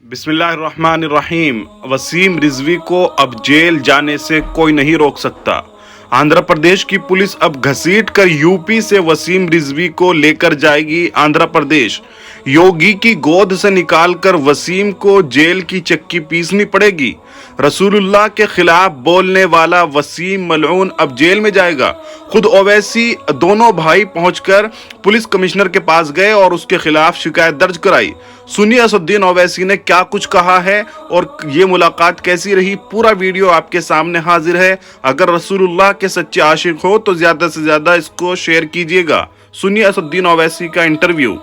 بسم اللہ الرحمن الرحیم۔ وسیم رضوی کو اب جیل جانے سے کوئی نہیں روک سکتا۔ آندھرا پردیش کی پولیس اب گھسیٹ کر یوپی سے وسیم رضوی کو لے کر جائے گی آندھرا پردیش۔ یوگی کی گود سے نکال کر وسیم کو جیل کی چکی پیسنی پڑے گی۔ رسول اللہ کے خلاف بولنے والا وسیم ملعون اب جیل میں جائے گا۔ خود اویسی دونوں بھائی پہنچ کر پولیس کمشنر کے پاس گئے اور اس کے خلاف شکایت درج کرائی۔ سنیے اسد الدین اویسی نے کیا کچھ کہا ہے اور یہ ملاقات کیسی رہی۔ پورا ویڈیو آپ کے سامنے حاضر ہے۔ اگر رسول اللہ کے سچے عاشق ہو تو زیادہ سے زیادہ اس کو شیئر کیجیے گا۔ سنیے اسد الدین اویسی کا انٹرویو۔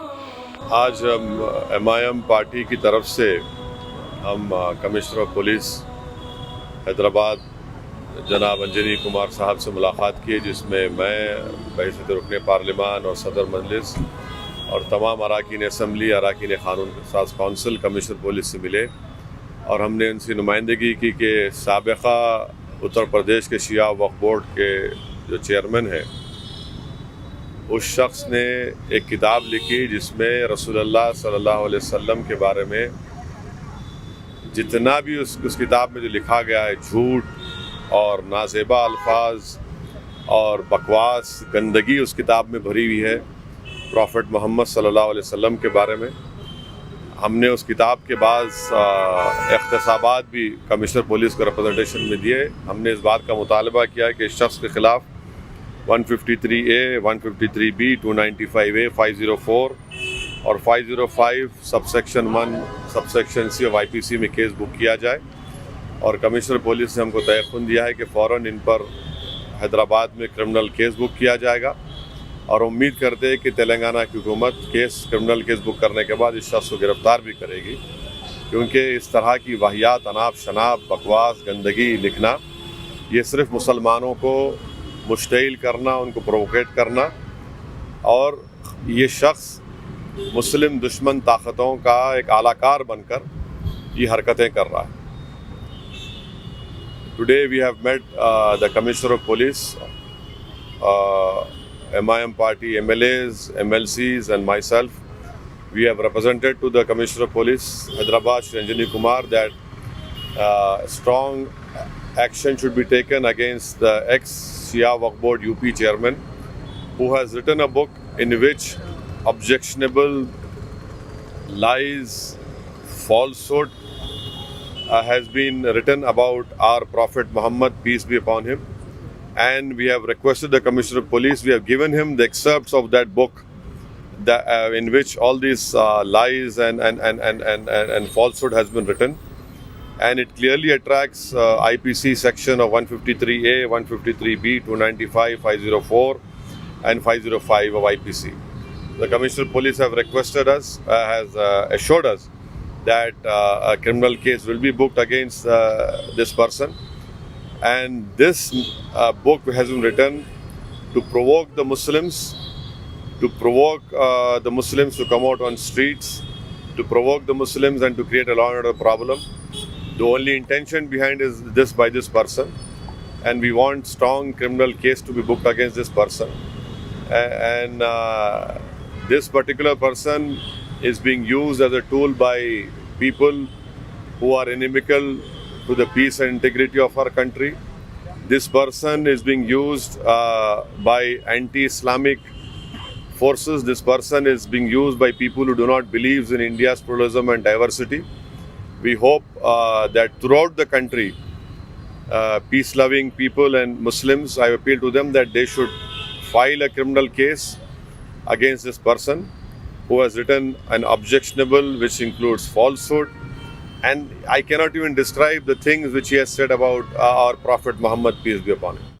آج ہم MIM پارٹی کی طرف سے ہم کمشنر آف پولیس حیدرآباد جناب انجنی کمار صاحب سے ملاقات کی، جس میں میں بحیثیت رکن پارلیمان اور صدر مجلس اور تمام اراکین اسمبلی، اراکین قانون ساز کونسل کمشنر پولیس سے ملے، اور ہم نے ان سے نمائندگی کی کہ سابقہ اتر پردیش کے شیعہ وقف بورڈ کے جو چیئرمین ہیں، اس شخص نے ایک کتاب لکھی جس میں رسول اللہ صلی اللہ علیہ وسلم کے بارے میں جتنا بھی اس کتاب میں جو لکھا گیا ہے، جھوٹ اور نازیبا الفاظ اور بکواس، گندگی اس کتاب میں بھری ہوئی ہے پروفٹ محمد صلی اللہ علیہ وسلم کے بارے میں۔ ہم نے اس کتاب کے بعض اقتصابات بھی کمشنر پولیس کو ریپرزنٹیشن میں دیے۔ ہم نے اس بات کا مطالبہ کیا کہ اس شخص کے خلاف 153A، 153B، 295A، 504 اور 505 sub section 1 sub section C اور IPC میں کیس بک کیا جائے، اور کمشنر پولیس نے ہم کو تیقن دیا ہے کہ فوراً ان پر حیدرآباد میں کرمنل کیس بک کیا جائے گا، اور امید کرتے ہیں کہ تلنگانہ کی حکومت کرمنل کیس بک کرنے کے بعد اس شخص کو گرفتار بھی کرے گی، کیونکہ اس طرح کی واہیات، اناپ شناپ، بکواس، گندگی لکھنا، یہ صرف مسلمانوں کو مشتعل کرنا، ان کو پرووکیٹ کرنا، اور یہ شخص مسلم دشمن طاقتوں کا ایک اعلیٰ کار بن کر یہ حرکتیں کر رہا ہے۔ Today we have met the Commissioner of Police, MIM party MLAs, MLCs and myself. We have represented to the Commissioner of Police Hyderabad, Shri Anjani Kumar, that strong action should be taken against the ex-Shia Waqf Board UP chairman, who has written a book in which objectionable lies, falsehood has been written about our Prophet Muhammad, peace be upon him. And we have requested the Commissioner of Police, we have given him the excerpts of that book in which all these lies and falsehood has been written. And it clearly attracts IPC section of 153A, 153B, 295, 504 and 505 of IPC. The Commissioner of Police have requested us, has assured us that a criminal case will be booked against this person. And this book has been written to provoke the Muslims, to provoke the Muslims to come out on streets, to provoke the Muslims and to create a law and order problem. The only intention behind is this by this person, and we want strong criminal case to be booked against this person. And this particular person is being used as a tool by people who are inimical to the peace and integrity of our country. This person is being used by anti-Islamic forces. This person is being used by people who do not believe in India's pluralism and diversity. We hope that throughout the country, peace-loving people and Muslims, I appeal to them that they should file a criminal case against this person who has written an objectionable, which includes falsehood, and I cannot even describe the things which he has said about our Prophet Muhammad, peace be upon him.